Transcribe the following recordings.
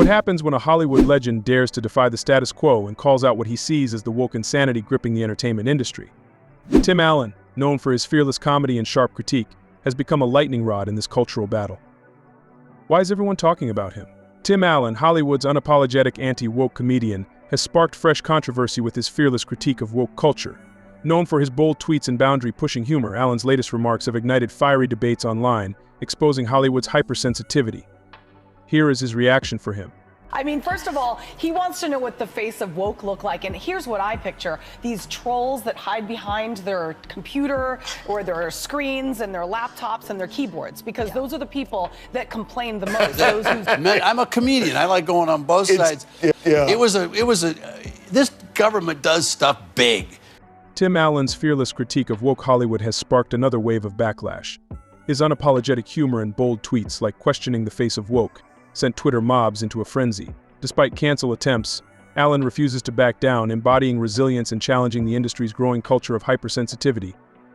What happens when a Hollywood legend dares to defy the status quo and calls out what he sees as the woke insanity gripping the entertainment industry? Tim Allen, known for his fearless comedy and sharp critique, has become a lightning rod in this cultural battle. Why is everyone talking about him? Tim Allen, Hollywood's unapologetic anti-woke comedian, has sparked fresh controversy with his fearless critique of woke culture. Known for his bold tweets and boundary-pushing humor, Allen's latest remarks have ignited fiery debates online, exposing Hollywood's hypersensitivity. Here is his reaction for him. I mean, first of all, he wants to know what the face of woke look like, and here's what I picture. These trolls that hide behind their computer or their screens and their laptops and their keyboards, because those are the people that complain the most. I'm a comedian. I like going on both sides. This government does stuff big. Tim Allen's fearless critique of woke Hollywood has sparked another wave of backlash. His unapologetic humor and bold tweets, like questioning the face of woke, sent Twitter mobs into a frenzy. Despite cancel attempts, Allen refuses to back down, embodying resilience and challenging the industry's growing culture of hypersensitivity.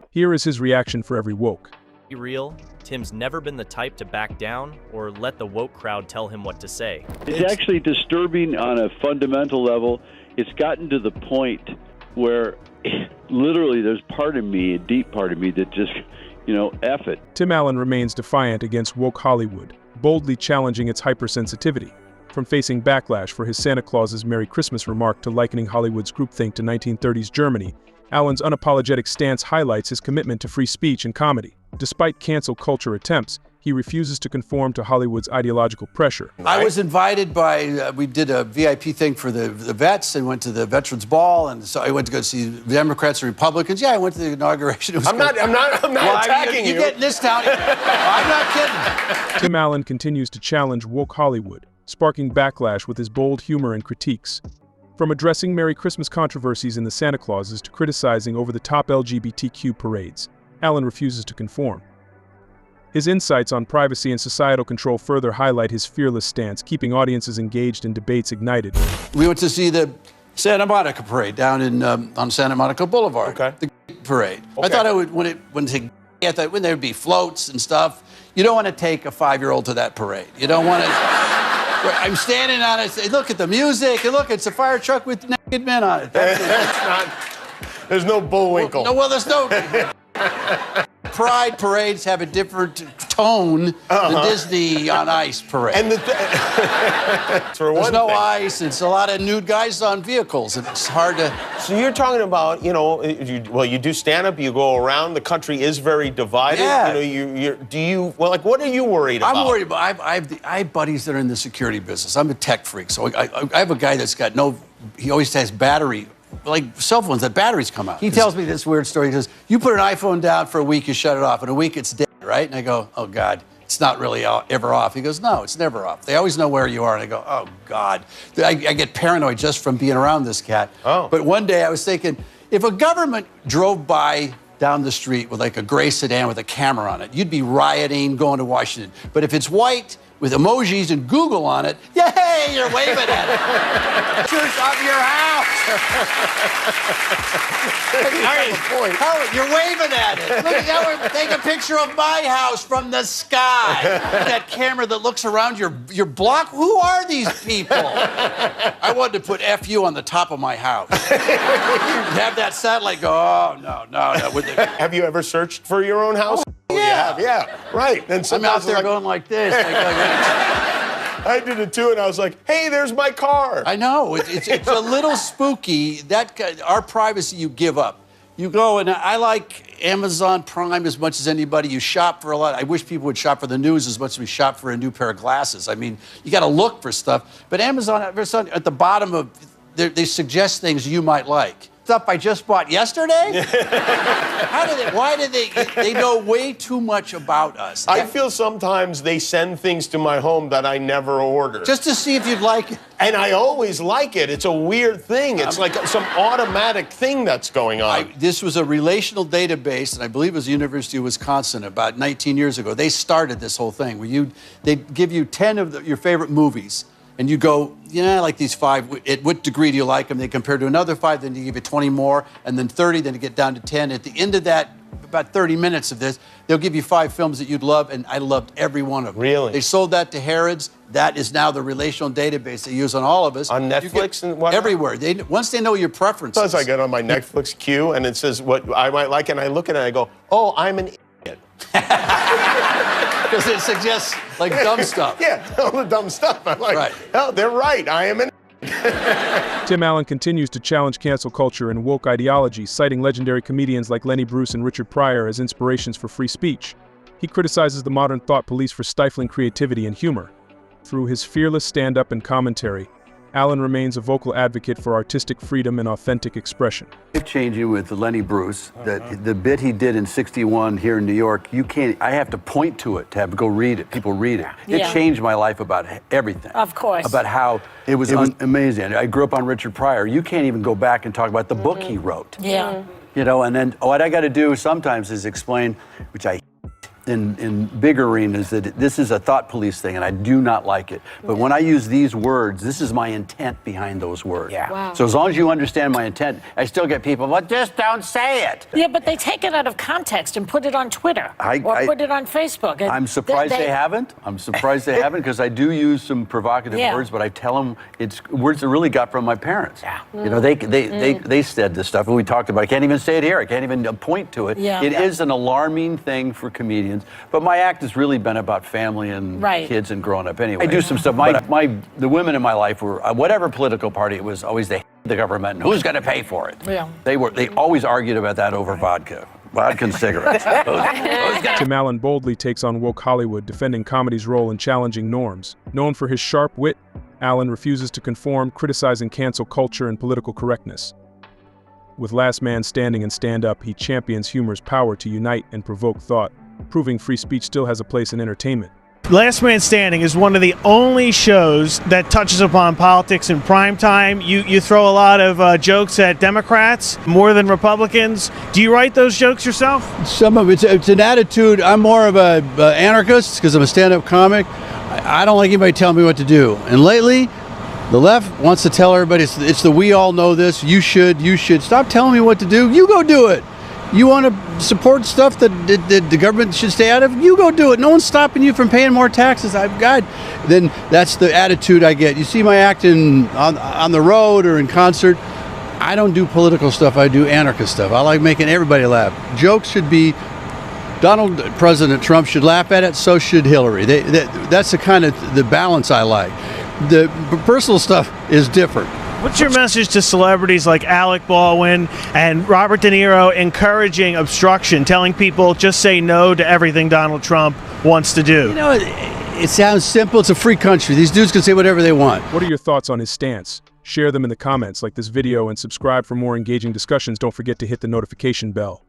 Here is his reaction for every woke. Be real, Tim's never been the type to back down or let the woke crowd tell him what to say. It's actually disturbing on a fundamental level. It's gotten to the point where literally there's part of me, a deep part of me, that just, F it. Tim Allen remains defiant against woke Hollywood, boldly challenging its hypersensitivity. From facing backlash for his Santa Claus's Merry Christmas remark to likening Hollywood's groupthink to 1930s Germany, Allen's unapologetic stance highlights his commitment to free speech and comedy. Despite cancel culture attempts, he refuses to conform to Hollywood's ideological pressure. I was invited by, we did a VIP thing for the vets and went to the Veterans Ball, and so I went to go see the Democrats and Republicans. Yeah, I went to the inauguration. I'm not attacking you. You get in this town. I'm not kidding. Tim Allen continues to challenge woke Hollywood, sparking backlash with his bold humor and critiques. From addressing Merry Christmas controversies in the Santa Clauses to criticizing over-the-top LGBTQ parades, Allen refuses to conform. His insights on privacy and societal control further highlight his fearless stance, keeping audiences engaged and debates ignited. We went to see the Santa Monica parade down in on Santa Monica Boulevard. Okay. The parade. Okay. I thought I would when there would be floats and stuff. You don't want to take a 5-year-old to that parade. You don't want to. I'm standing on it. Say, look at the music, and look, it's a fire truck with naked men on it. There's no Bullwinkle. Well, there's no. Pride parades have a different tone than Disney on Ice parade. And there's no ice. It's a lot of nude guys on vehicles. It's hard to. So you're talking about, you do stand-up. You go around. The country is very divided. Yeah. What are you worried about? I'm worried about. I have buddies that are in the security business. I'm a tech freak, so I have a guy that's got he always has battery. Like cell phones, that batteries come out. He tells me this weird story. He says, you put an iPhone down for a week, you shut it off. In a week, it's dead, right? And I go, oh, God, it's not really ever off. He goes, no, it's never off. They always know where you are. And I go, oh, God. I get paranoid just from being around this cat. Oh. But one day I was thinking, if a government drove by down the street with like a gray sedan with a camera on it, you'd be rioting, going to Washington. But if it's white, with emojis and Google on it, yay, you're waving at it. Pictures of your house. Howard, you're waving at it. Look at that. Take a picture of my house from the sky. That camera that looks around your block. Who are these people? I wanted to put FU on the top of my house. Have that satellite go, oh, no. Have you ever searched for your own house? Yeah, right. And I'm out there going like this. I did it too, and I was like, hey, there's my car. I know. It's a little spooky. Our privacy you give up. You go, and I like Amazon Prime as much as anybody. You shop for a lot. I wish people would shop for the news as much as we shop for a new pair of glasses. I mean, you got to look for stuff. But Amazon, at the bottom of, they suggest things you might like. Stuff I just bought yesterday? Why do they know way too much about us? I feel sometimes they send things to my home that I never ordered. Just to see if you'd like it. And I always like it. It's a weird thing. It's like some automatic thing that's going on. This was a relational database, and I believe it was the University of Wisconsin about 19 years ago. They started this whole thing where they'd give you 10 of your favorite movies. And you go, I like these 5. At what degree do you like them? They compare to another 5, then you give it 20 more, and then 30, then you get down to 10. At the end of that about 30 minutes of this. They'll give you 5 films that you'd love, and I loved every one of them. Really? They sold that to Harrods. That is now the relational database they use on all of us. On Netflix and whatnot? Everywhere. Once they know your preferences. Sometimes I get on my Netflix queue and it says what I might like, and I look at it and I go, oh, I'm an idiot. Because it suggests like dumb stuff. Yeah, all the dumb stuff. I'm like, Right. hell, they're right. I am an Tim Allen continues to challenge cancel culture and woke ideology, citing legendary comedians like Lenny Bruce and Richard Pryor as inspirations for free speech. He criticizes the modern thought police for stifling creativity and humor. Through his fearless stand-up and commentary, Allen remains a vocal advocate for artistic freedom and authentic expression. Life-changing with Lenny Bruce, the bit he did in '61 here in New York, I have to point to it to have to go read it. People read it. It Yeah. changed my life about everything. Of course. About how it was amazing. I grew up on Richard Pryor. You can't even go back and talk about the book he wrote. Yeah. You know, and then what I got to do sometimes is explain, which I in big arenas, that this is a thought police thing, and I do not like it. But when I use these words, this is my intent behind those words. Yeah. Wow. So as long as you understand my intent, I still get people, well, just don't say it. Yeah, but they take it out of context and put it on Twitter or put it on Facebook. I'm surprised they haven't. I'm surprised they haven't, because I do use some provocative Yeah. words, but I tell them it's words I really got from my parents. Yeah. You know, they said this stuff, and we talked about it. I can't even say it here. I can't even point to it. Yeah. It is an alarming thing for comedians, but my act has really been about family and Right. kids and growing up anyway. I do some stuff. The women in my life were, whatever political party it was, always the government and who's going to pay for it. Yeah. They always argued about that over vodka and cigarettes. Tim Allen boldly takes on woke Hollywood, defending comedy's role in challenging norms. Known for his sharp wit, Allen refuses to conform, criticizing cancel culture and political correctness. With Last Man Standing and Stand Up, he champions humor's power to unite and provoke thought, proving free speech still has a place in entertainment. Last Man Standing is one of the only shows that touches upon politics in prime time. You throw a lot of jokes at Democrats more than Republicans. Do you write those jokes yourself? Some of it's an attitude. I'm more of a anarchist because I'm a stand-up comic. I don't like anybody telling me what to do. And lately, the left wants to tell everybody it's the we all know this. You should stop telling me what to do. You go do it. You want to support stuff that the government should stay out of? You go do it. No one's stopping you from paying more taxes. Then that's the attitude I get. You see my acting on the road or in concert. I don't do political stuff. I do anarchist stuff. I like making everybody laugh. Jokes should be, President Trump should laugh at it. So should Hillary. That's the kind of the balance I like. The personal stuff is different. What's your message to celebrities like Alec Baldwin and Robert De Niro encouraging obstruction, telling people just say no to everything Donald Trump wants to do? You know, it sounds simple. It's a free country. These dudes can say whatever they want. What are your thoughts on his stance? Share them in the comments, like this video, and subscribe for more engaging discussions. Don't forget to hit the notification bell.